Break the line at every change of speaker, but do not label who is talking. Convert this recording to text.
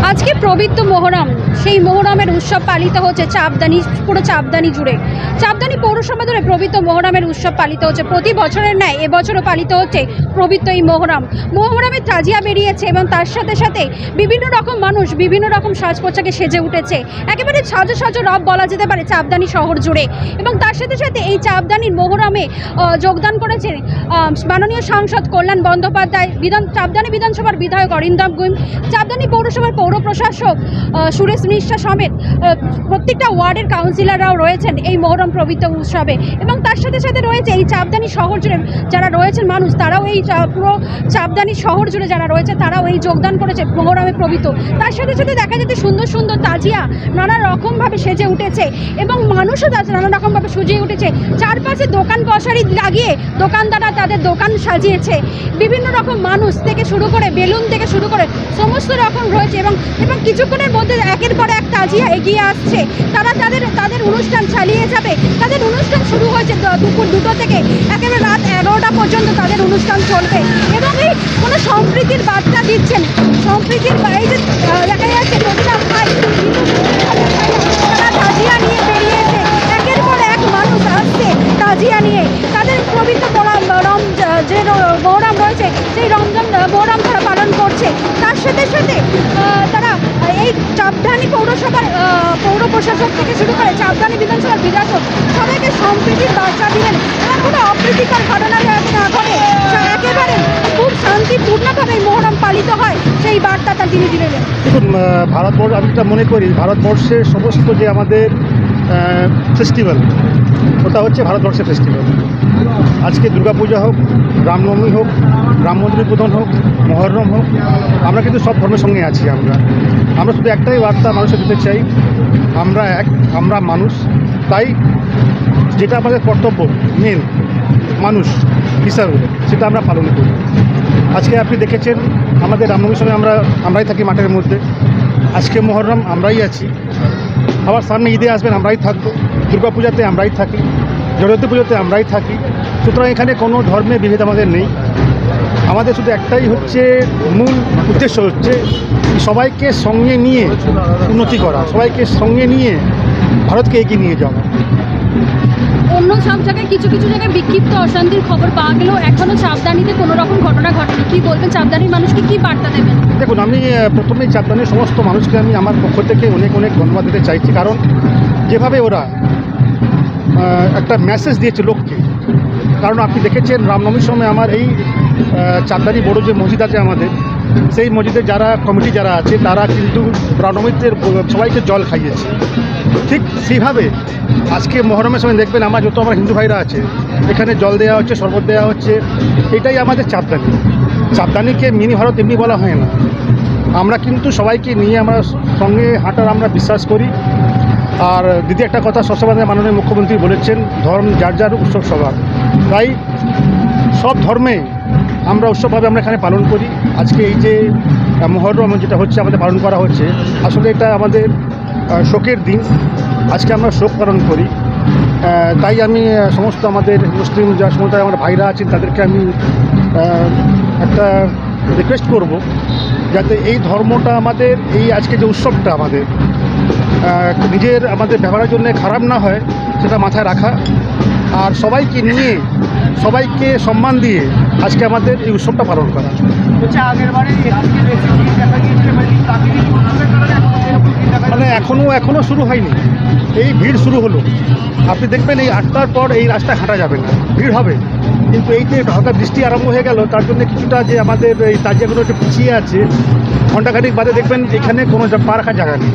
আজকে পবিত্র মোহরম, সেই মোহরমের উৎসব পালিত হচ্ছে চাপদানি, পুরো চাপদানি জুড়ে। চাপদানি পৌরসভা ধরে পবিত্র মোহরমের উৎসব পালিত হচ্ছে। প্রতি বছরের ন্যায় এবছরও পালিত হচ্ছে পবিত্র এই মোহরম। মোহরমের তাজিয়া বেরিয়েছে এবং তার সাথে সাথে বিভিন্ন রকম মানুষ বিভিন্ন রকম সাজ পোশাকে সেজে উঠেছে। একেবারে সাজো সাজো রব বলা যেতে পারে চাপদানি শহর জুড়ে। এবং তার সাথে সাথে এই চাপদানির মোহরমে যোগদান করেছেন মাননীয় সাংসদ কল্যাণ বন্দ্যোপাধ্যায়, চাপদানি বিধানসভার বিধায়ক অরিন্দম গুইম, চাপদানি পৌরসভার পৌর প্রশাসক সুরেশ মিশ্রা সমেত প্রত্যেকটা ওয়ার্ডের কাউন্সিলররাও রয়েছেন এই মোহরম পবিত্র উৎসবে। এবং তার সাথে সাথে রয়েছে এই চাপদানি শহর জুড়ে যারা রয়েছেন মানুষ, তারাও এই পুরো চাপদানি শহর জুড়ে যারা রয়েছে তারাও এই যোগদান করেছে মোহরমে পবিত্র। তার সাথে সাথে দেখা যাচ্ছে সুন্দর সুন্দর তাজিয়া নানা রকমভাবে সেজে উঠেছে এবং মানুষও নানা রকমভাবে সুজিয়ে উঠেছে। চারপাশে দোকান পশারি লাগিয়ে দোকানদাররা তাদের দোকান সাজিয়েছে। বিভিন্ন রকম মানুষ থেকে শুরু করে বেলুন থেকে শুরু করে সমস্ত রকম রয়েছে এবং কিছুক্ষণের মধ্যে একের পর এক তাজিয়া এগিয়ে আসছে। তারা তাদের অনুষ্ঠান চালিয়ে যাবে। তাদের অনুষ্ঠান শুরু হয়েছে দুপুর 2টো থেকে একেবারে রাত 11টা পর্যন্ত তাদের অনুষ্ঠান চলবে এবং এই কোনো সম্প্রীতির বার্তা দিচ্ছেন। সম্প্রীতির এই যে দেখা যাচ্ছে প্রতিটা ভাই তারা তাজিয়া নিয়ে বেরিয়েছে। একের পর এক মানুষ আসছে তাজিয়া নিয়ে। তাদের পবিত্র যে মোহরম রয়েছে সেই রমজান মোহরম তারা পালন করছে। তার সাথে সাথে তারা এই চাপদানি পৌরসভার পৌর প্রশাসক থেকে শুরু করে চাপদানি বিধানসভার বিধায়ক সবাইকে সম্প্রীতির বার্তা দিলেন এবং কোনো অপ্রীতিকর ঘটনা যাতে না ঘটে, একেবারে খুব শান্তিপূর্ণভাবে এই মোহরম পালিত হয় সেই বার্তা তিনি দিলেন।
দেখুন, ভারতবর্ষ, আমি যেটা মনে করি ভারতবর্ষের সমস্ত যে আমাদের ফেস্টিভ্যাল, ওটা হচ্ছে ভারতবর্ষের ফেস্টিভ্যাল। আজকে দুর্গাপূজা হোক, রামনবমী হোক, রাম মন্দির উদ্বোধন হোক, মহরম হোক, আমরা কিন্তু সব ধর্মের সঙ্গে আছি। আমরা শুধু একটাই বার্তা মানুষের দিতে চাই, আমরা মানুষ। তাই যেটা আমাদের কর্তব্য মেন মানুষ হিসাবে, সেটা আমরা পালন করি। আজকে আপনি দেখেছেন আমাদের রামনবমীর সময় আমরাই থাকি মাঠের মধ্যে। আজকে মহরম আমরাই আছি, আবার সামনে ঈদে আসবেন আমরাই থাকবো, দুর্গাপূজাতে আমরাই থাকি, জগদ্ধাত্রী পুজোতে আমরাই থাকি। সুতরাং এখানে কোনো ধর্মের বিভেদ আমাদের নেই। আমাদের শুধু একটাই হচ্ছে মূল উদ্দেশ্য হচ্ছে সবাইকে সঙ্গে নিয়ে উন্নতি করা, সবাইকে সঙ্গে নিয়ে ভারতকে এগিয়ে নিয়ে যাওয়া।
অন্য সব জায়গায় কিছু কিছু জায়গায় বিক্ষিপ্ত অশান্তির খবর পাওয়া গেলেও এখনও চাপদানিতে কোনো রকম ঘটনা ঘটেনি। কী বলবেন, চাপদানির মানুষকে কী বার্তা দেবেন?
দেখুন, আমি প্রথমেই চাপদানির সমস্ত মানুষকে আমি আমার পক্ষ থেকে অনেক ধন্যবাদ দিতে চাইছি। কারণ যেভাবে ওরা একটা মেসেজ দিয়েছে লোককে, কারণ আপনি দেখেছেন রামনবমীর সময় আমার এই চাপদানি বড় যে মসজিদ আছে আমাদের, সেই মসজিদের যারা কমিটি যারা আছে তারা কিন্তু রামনবমীতে সবাইকে জল খাইয়েছে। ঠিক সেইভাবে আজকে মহরমের সময় দেখবেন আমরা হিন্দু ভাইরা আছে এখানে জল দেওয়া হচ্ছে, শরবত দেওয়া হচ্ছে। এটাই আমাদের চাপদানি। চাপদানিকে মিনি ভারত এমনি বলা হয় না। আমরা কিন্তু সবাইকে নিয়ে আমরা সঙ্গে হাঁটার আমরা বিশ্বাস করি। আর দ্বিতীয় একটা কথা, সবসময় মাননীয় মুখ্যমন্ত্রী বলেছেন ধর্ম যার যার উৎসব সবার। তাই সব ধর্মে আমরা উৎসবভাবে আমরা এখানে পালন করি। আজকে এই যে মহরম যেটা হচ্ছে আমাদের পালন করা হচ্ছে, আসলে এটা আমাদের শোকের দিন। আজকে আমরা শোক পালন করি। তাই আমি সমস্ত আমাদের মুসলিম যা সমস্ত আমার ভাইরা আছেন তাদেরকে আমি একটা রিকোয়েস্ট করব যাতে এই ধর্মটা আমাদের এই আজকে যে উৎসবটা আমাদের নিজের আমাদের ব্যবহারের জন্য খারাপ না হয়, সেটা মাথায় রাখা। আর সবাইকে নিয়ে সবাইকে সম্মান দিয়ে আজকে আমাদের এই উৎসবটা পালন করা। মানে এখনও শুরু হয়নি, এই ভিড় শুরু হলো। আপনি দেখবেন এই 8টার পর এই রাস্তায় হাঁটা যাবে না, ভিড় হবে। কিন্তু এই যে হঠাৎ বৃষ্টি আরম্ভ হয়ে গেল, তার জন্য কিছুটা যে আমাদের এই তাজিয়াগুলো একটু পিছিয়ে আছে, ঘণ্টাখানিক বাদে দেখবেন এখানে কোনো পা রাখার জায়গা নেই।